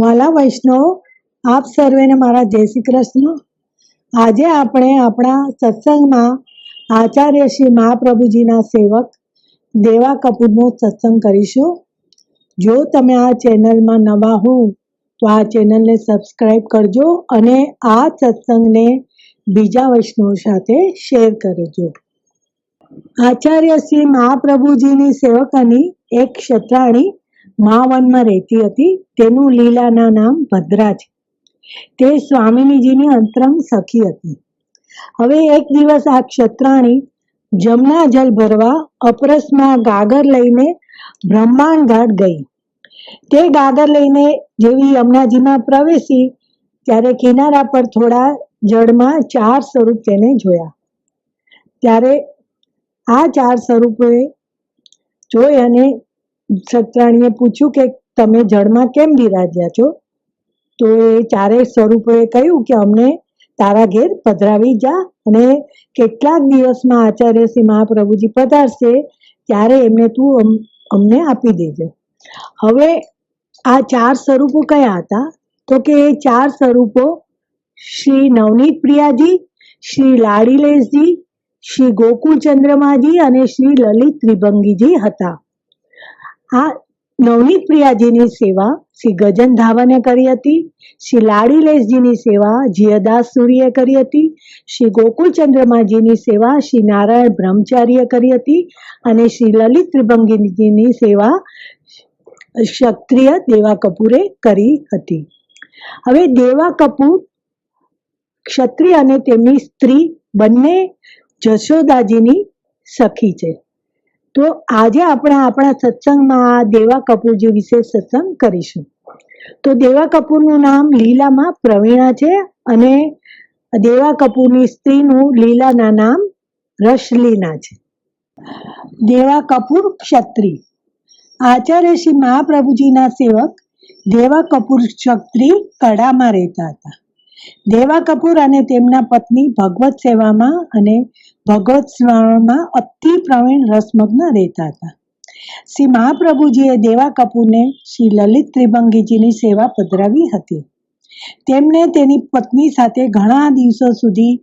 વાલા વૈષ્ણવ, આપ સર્વેને મારા જય શ્રી કૃષ્ણ. આજે આપણે આપણા સત્સંગમાં આચાર્ય શ્રી મહાપ્રભુજીના સેવક દેવા કપૂરનો સત્સંગ કરીશું. જો તમે આ ચેનલમાં નવા હો તો આ ચેનલને સબસ્ક્રાઈબ કરજો અને આ સત્સંગને બીજા વૈષ્ણવ સાથે શેર કરજો. આચાર્ય શ્રી મહાપ્રભુજીની સેવકની એક ક્ષત્રાણી મહાવનમાં રહેતી હતી. તેનું લીલાના નામ ભદ્રા છે. તે સ્વામિનીજીની અંતરંગ સખી હતી. હવે એક દિવસ આ ક્ષત્રાણી જમના જલ ભરવા અપરસમાં ગાગર લઈને બ્રહ્માંડ ઘાટ ગઈ. તે ગાગર લઈને જેવી યમુનાજીમાં પ્રવેશી ત્યારે કિનારા પર થોડા જળમાં 4 સ્વરૂપ તેને જોયા. ત્યારે આ 4 સ્વરૂપોએ જોઈ અને ક્ષત્રાણીએ પૂછ્યું કે તમે જળમાં કેમ બિરાજ્યા છો? તો એ 4 સ્વરૂપોએ કહ્યું કે અમને તારા ઘેર પધરાવી જા અને કેટલાક દિવસમાં આચાર્ય શ્રી મહાપ્રભુજી પધારશે ત્યારે એમને તું અમને આપી દેજે. હવે આ 4 સ્વરૂપો કયા હતા? તો કે એ 4 સ્વરૂપો શ્રી નવનીત પ્રિયાજી, શ્રી લાડીલેશજી, શ્રી ગોકુળ ચંદ્રમાજી અને શ્રી લલિત ત્રિભંગીજી હતા. આ નવનીત પ્રિયાજીની સેવા શ્રી ગજન ધાવને કરી હતી. શ્રી લાડીલેશજીની સેવા જીયદાસ સૂરીએ કરી હતી. શ્રી ગોકુળ ચંદ્રમાજીની સેવા શ્રી નારાયણ બ્રહ્મચારીએ કરી હતી અને શ્રી લલિત ત્રિભંગીજીની સેવા ક્ષત્રિય દેવા કપૂરે કરી હતી. હવે દેવા કપૂર ક્ષત્રિય અને તેમની સ્ત્રી બંને જશોદાજીની સખી છે. તો આજે આપણે આપણા સત્સંગમાં દેવા કપૂરજી વિશે સત્સંગ કરીશું. તો દેવા કપૂરનું નામ લીલામાં પ્રવીણા છે અને દેવા કપૂરની સ્ત્રીનું લીલાના નામ રસલીના છે. દેવા કપૂર ક્ષત્રિય. આચાર્ય શ્રી મહાપ્રભુજીના સેવક દેવા કપૂર ક્ષત્રિય કડામાં રહેતા હતા. દેવા કપૂર અને તેમના પત્ની ભગવત સેવામાં અને ભગવત સ્મરણમાં અતિ પ્રવીણ રસમગ્ન રહેતા હતા. શ્રી મહાપ્રભુજીએ દેવા કપૂરને શ્રી લલિત ત્રિભંગીજીની સેવા પધરાવી હતી. તેમને તેની પત્ની સાથે ઘણા દિવસો સુધી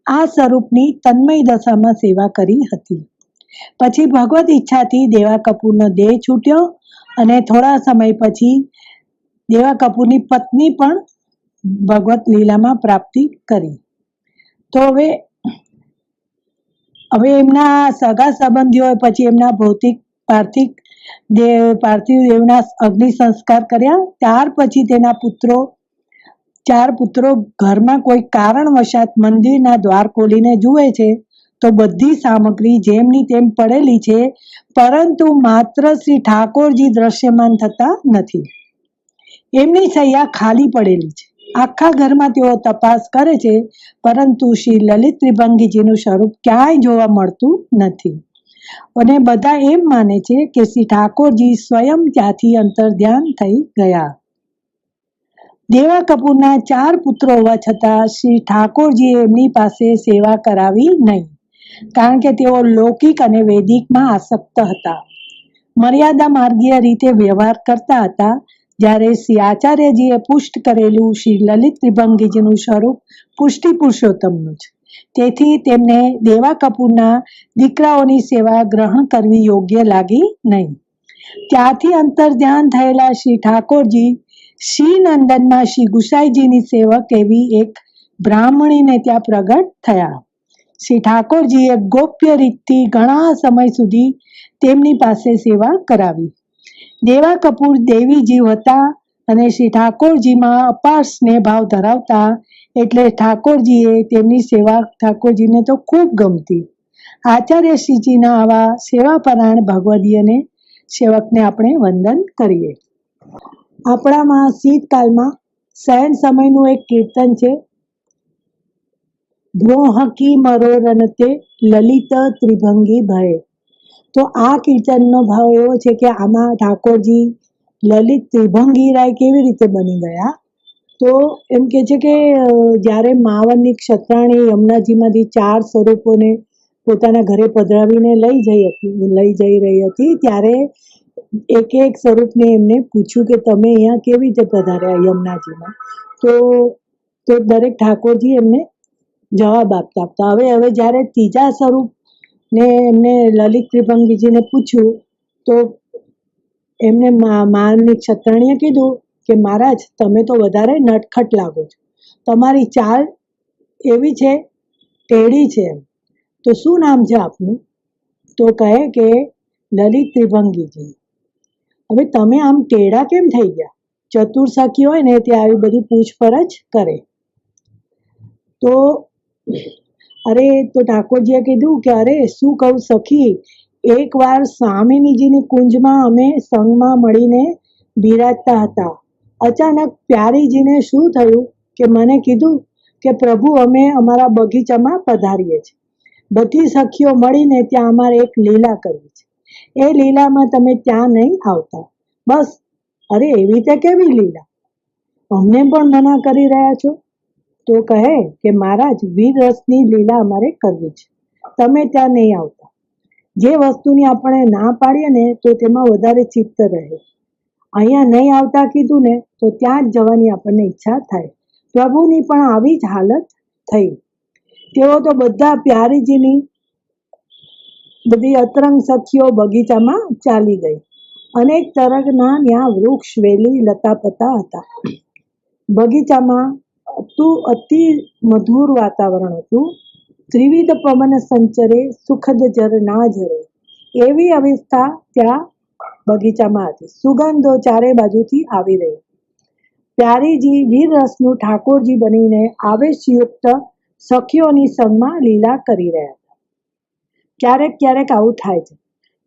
આ સ્વરૂપની તન્મય દશામાં સેવા કરી હતી. પછી ભગવત ઈચ્છાથી દેવા કપૂરનો દેહ છૂટ્યો અને થોડા સમય પછી દેવા કપૂરની પત્ની પણ ભગવત લીલામાં પ્રાપ્તિ કરી. તો હવે એમના સગા સંબંધીઓ પછી એમના પાર્થિવ દેવના અગ્નિ સંસ્કાર કર્યા. ત્યાર પછી તેના 4 પુત્રો ઘરમાં કોઈ કારણવશાત મંદિરના દ્વાર ખોલીને જુએ છે તો બધી સામગ્રી જેમની તેમ પડેલી છે, પરંતુ માત્ર શ્રી ઠાકોરજી દ્રશ્યમાન થતા નથી. એમની સૈયા ખાલી પડેલી છે. આખા ઘરમાં તેઓ તપાસ કરે છે પરંતુ શ્રી લલિત ત્રિભંગીજીનું સ્વરૂપ ક્યાંય જોવા મળતું નથી અને બધા એમ માને છે કે શ્રી ઠાકોરજી સ્વયં ત્યાંથી અંતર્ધ્યાન થઈ ગયા. દેવા કપૂરના 4 પુત્રો હોવા છતાં શ્રી ઠાકોરજીએ એમની પાસે સેવા કરાવી નહીં, કારણ કે તેઓ લૌકિક અને વૈદિકમાં આસક્ત હતા. મર્યાદા માર્ગીય રીતે વ્યવહાર કરતા હતા. જ્યારે શ્રી આચાર્યજીએ પુષ્ટ કરેલું શ્રી લલિત ત્રિભંગીજીનું સ્વરૂપ પુષ્ટિ પુરુષોત્તમનું છે. તેથી તેમને દેવા કપૂરના દીકરાઓની સેવા ગ્રહણ કરવી યોગ્ય લાગી નહીં. ત્યાંથી અંતર્ધ્યાન થયેલા શ્રી ઠાકોરજી શ્રી નંદનમાં શ્રી ગુસાઈજીની સેવક એવી એક બ્રાહ્મણીને ત્યાં પ્રગટ થયા. શ્રી ઠાકોરજીએ ગોપ્ય રીતથી ઘણા સમય સુધી તેમની પાસે સેવા કરાવી. દેવા કપૂર દેવી જીવ હતા અને શ્રી ઠાકોરજીમાં અપાર સ્નેહ ભાવ ધરાવતા, એટલે ઠાકોરજીએ તેમની સેવા ઠાકોરજીને તો ખૂબ ગમતી. આચાર્ય શ્રીજીના આવા સેવાપરાયણ ભગવદીયને સેવકને આપણે વંદન કરીએ. આપણામાં શીતકાલમાં શયન સમયનું એક કીર્તન છે, બ્રોહકી મરોરનતે લલિત ત્રિભંગી ભય. તો આ કીર્તનનો ભાવ એવો છે કે આમાં ઠાકોરજી લલિત ત્રિભંગી રાય કેવી રીતે બની ગયા? તો એમ કે છે કે જ્યારે માવનની ક્ષત્રાણી યમુનાજીમાંથી 4 સ્વરૂપોને પોતાના ઘરે પધરાવીને લઈ જઈ રહી હતી ત્યારે એક એક સ્વરૂપને એમને પૂછ્યું કે તમે અહીંયા કેવી રીતે પધાર્યા યમુનાજીમાં. તો તો દરેક ઠાકોરજી એમને જવાબ આપતા આપતા હવે જ્યારે ત્રીજા સ્વરૂપ ને એમને લલિત ત્રિભંગીજીને પૂછ્યું તો એમને માની ક્ષત્રાણીએ કીધું કે મહારાજ તમે તો વધારે નટખટ લાગો છો, તમારી ચાલ એવી છે, ટેડી છે. તો શું નામ છે આપનું? તો કહે કે લલિત ત્રિભંગીજી. હવે તમે આમ ટેડા કેમ થઈ ગયા? ચતુર સખી હોય ને તે આવી બધી પૂછપરછ કરે. તો ઠાકોરજીએ કીધું કે અરે શું કહું સખી, એકવાર સ્વામિનીજીની કુંજમાં અમે સંગમાં મળીને બિરાજતા હતા. અચાનક પ્યારીજીને શું થયું કે મને કીધું કે પ્રભુ અમે અમારા બગીચામાં પધારીએ છીએ. બધી સખીઓ મળીને ત્યાં અમારે એક લીલા કરવી છે. એ લીલામાં તમે ત્યાં નહીં આવતા. બસ. અરે એવી રીતે કેવી લીલા? અમને પણ મના કરી રહ્યા છો? તો કહે કે મહારાજ વીર રસની લીલા અમારે કરવી છે, તમે ત્યાં નહીં આવતા. જે વસ્તુની આપણે ના પાડીએ ને તો તેમાં વધારે ચિત્ત રહે. અહીંયા નહીં આવતા કીધું ને તો ત્યાં જ જવાની આપણને ઈચ્છા થાય. પ્રભુની પણ આવી જ હાલત થઈ. તેઓ તો બધા પ્યારીજીની બધી અતરંગ સખીઓ બગીચામાં ચાલી ગઈ. અનેક તરંગના ત્યાં વૃક્ષ વેલી લતાપતા હતા. બગીચામાં અતિ મધુર વાતાવરણ હતું. ત્રિવિધ પવન સંચરે સુખદ જર ના ઝરે એવી અવસ્થા ત્યાં બગીચામાં હતી. સુગંધો ચારે બાજુથી આવી રહી. પ્યારીજી વીર રસનું ઠાકોરજી બનીને આવેશયુક્ત સખીઓની સંગમાં લીલા કરી રહ્યા હતા. ક્યારેક ક્યારેક આવું થાય છે.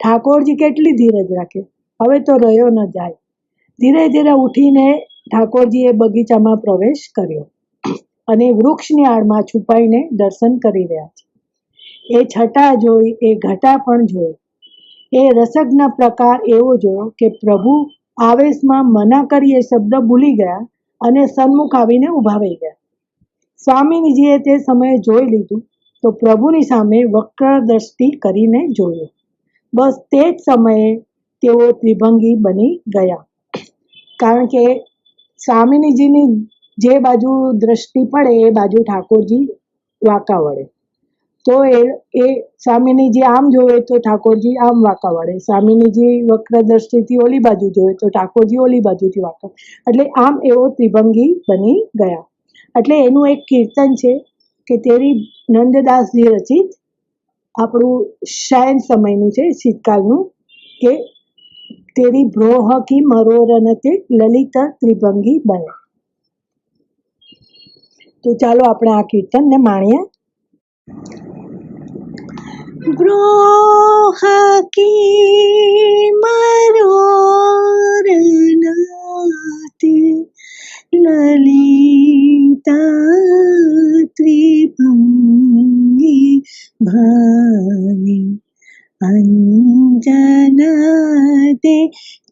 ઠાકોરજી કેટલી ધીરજ રાખે, હવે તો રહ્યો ન જાય. ધીરે ધીરે ઉઠીને ઠાકોરજીએ બગીચામાં પ્રવેશ કર્યો અને વૃક્ષની આડમાં છુપાઈને દર્શન કરી રહ્યા છે. એ છટા જોઈ, એ ઘટા પણ જોઈ, એ રસજ્ઞ પ્રકાર એવો જોયો કે પ્રભુ આવેશમાં મના કરી એ શબ્દ ભૂલી ગયા અને સન્મુખ આવીને ઊભા રહી ગયા. સ્વામીજીએ તે સમયે જોઈ લીધું તો પ્રભુની સામે વક્ર દ્રષ્ટિ કરીને જોયું. બસ તે જ સમયે તેઓ ત્રિભંગી બની ગયા. કારણ કે સ્વામીજીની જે બાજુ દ્રષ્ટિ પડે એ બાજુ ઠાકોરજી વાંકા વળે. તો એ સ્વામીજી આમ જોવે તો ઠાકોરજી આમ વાંકા વળે. સ્વામીજી વક્ર દ્રષ્ટિથી ઓલી બાજુ જોવે તો ઠાકોરજી ઓલી બાજુથી વાંકા. એટલે આમ એવો ત્રિભંગી બની ગયા. એટલે એનું એક કીર્તન છે કે તેરી નંદદાસજી રચિત, આપણું શયન સમયનું છે, શીતકાળનું, કે તેરી ભ્રોહ કી મરોરન તે લલિત ત્રિભંગી બને. તો ચાલો આપણે આ કીર્તનને માણીએ. ભ્રોહ કી મરોરન તે લલિતા ત્રિભંગી ભાઈ અંજન તે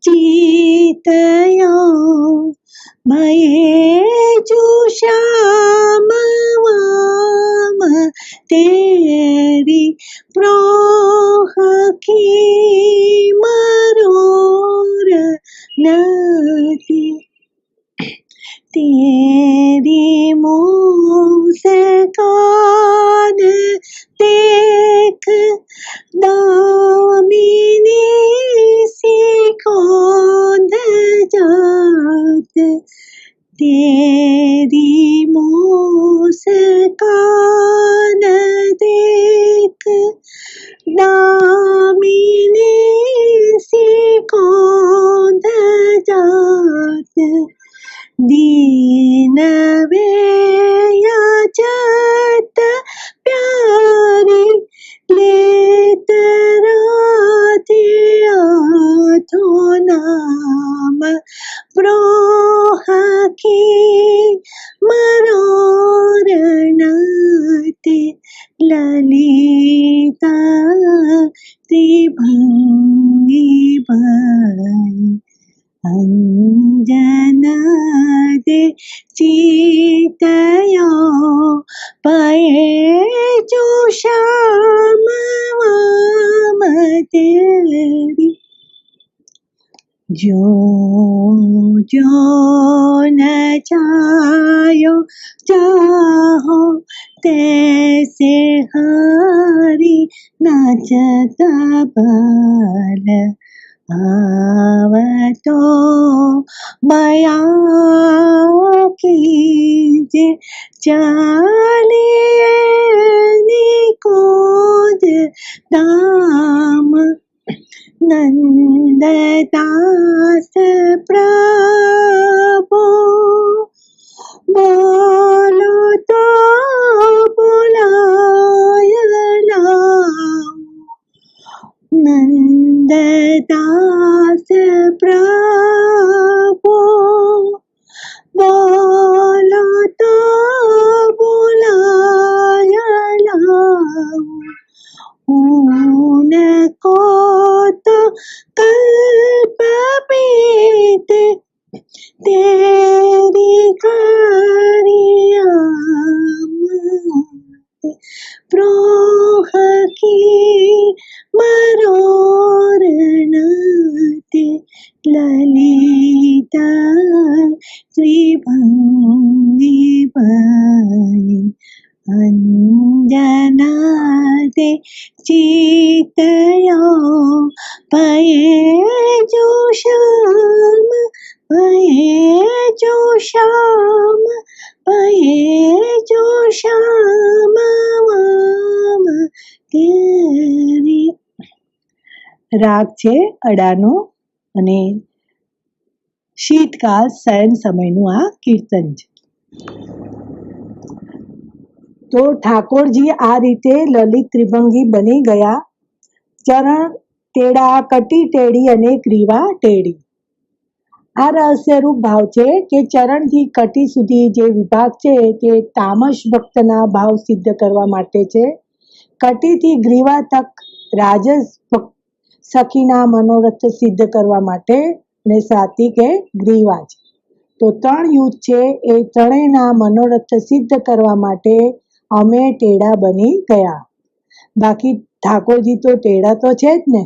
ચિતયો મયે જુષામ વામ તેરી પ્રોહ કી મરોર નતી તેરી મુસ્કાન દેખ દામિની સી કોંદ જાત તેરી મુસ્કાન દેખ દામિની સી કોંદ જાત दीन वेयाचत प्यारी लेत राधे आथो नाम प्रोह की मरोरनते ललिता त्रिभंगी भाई अंजन दे चीतयो पये जुषाम वाम तेरी. जो जो न चायो चाहो तैसे हरि नाचता बल आवतो मया कीजे चालिए निकोज दाम नंददास प्रभो बोलो तो बुलाय लाओ नंददास प्रभो बोलो तो बुलाय लाओ उनको तो कल्प बीते तेरी कारियामत प्रोह की मरोरणते ललिता श्रीभंगी बाई अंजनाते चितयो पये जो श्याम वाम तेरी રાગ છે અડાનો અને શીતકાળ શયન સમયનું આ કીર્તન છે. તો ઠાકોરજી આ રીતે લલિત ત્રિભંગી બની ગયા. ચરણ ટેડા કટી ટેડી અને ગ્રીવા ટેડી. આ રહસ્યરૂપ ભાવ છે કે ચરણથી કટી સુધી જે વિભાગ છે તે તામસ ભક્તના ભાવ સિદ્ધ કરવા માટે છે. કટીથી ગ્રીવા તક રાજસ સખીના મનોરથ સિદ્ધ કરવા માટે અને સાત્વિકે ગ્રીવા છે. તો ત્રણ યુદ્ધ છે એ ત્રણેયના મનોરથ સિદ્ધ કરવા માટે અમે ટેડા બની ગયા. બાકી ઠાકોરજી તો ટેડા તો છે જ ને.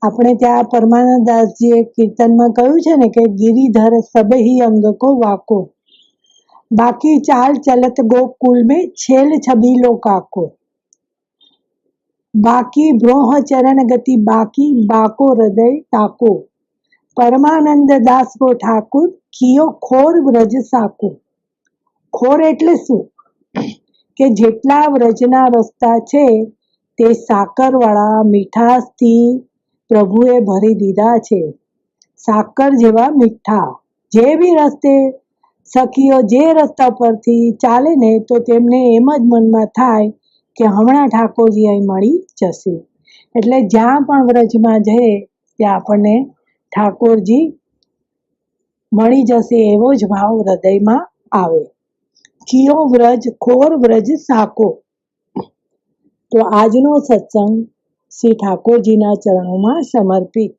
આપણે ત્યાં પરમાનંદદાસજીએ કીર્તનમાં કહ્યું છે ને કે ગિરિધર સબહી અંગ કો વાકો, બાકી ચાલ ચલત ગોકુલ में छेल छबीलो काको, बाकी ब्रोह चरण गति बाकी बाको हृदय ताको, પરમાનંદ દાસ કો ઠાકુર કિયો ખોર વ્રજ સાકો. ખોર એટલે શું કે જેટલા વ્રજના રસ્તા છે તે સાકરવાળા મીઠાશથી પ્રભુએ ભરી દીધા છે. સાકર જેવા મીઠા. જે બી રસ્તે સખીઓ જે રસ્તા પરથી ચાલે ને તો તેમને એમ જ મનમાં થાય કે હમણાં ઠાકોરજી અહીં મળી જશે. એટલે જ્યાં પણ વ્રજમાં જઈએ ત્યાં આપણને ઠાકોરજી મળી જશે એવો જ ભાવ હૃદયમાં આવે. કિયો વ્રજ ખોર વ્રજ સાકો. તો આજનો સત્સંગ શ્રી ઠાકોરજીના ચરણોમાં સમર્પિત.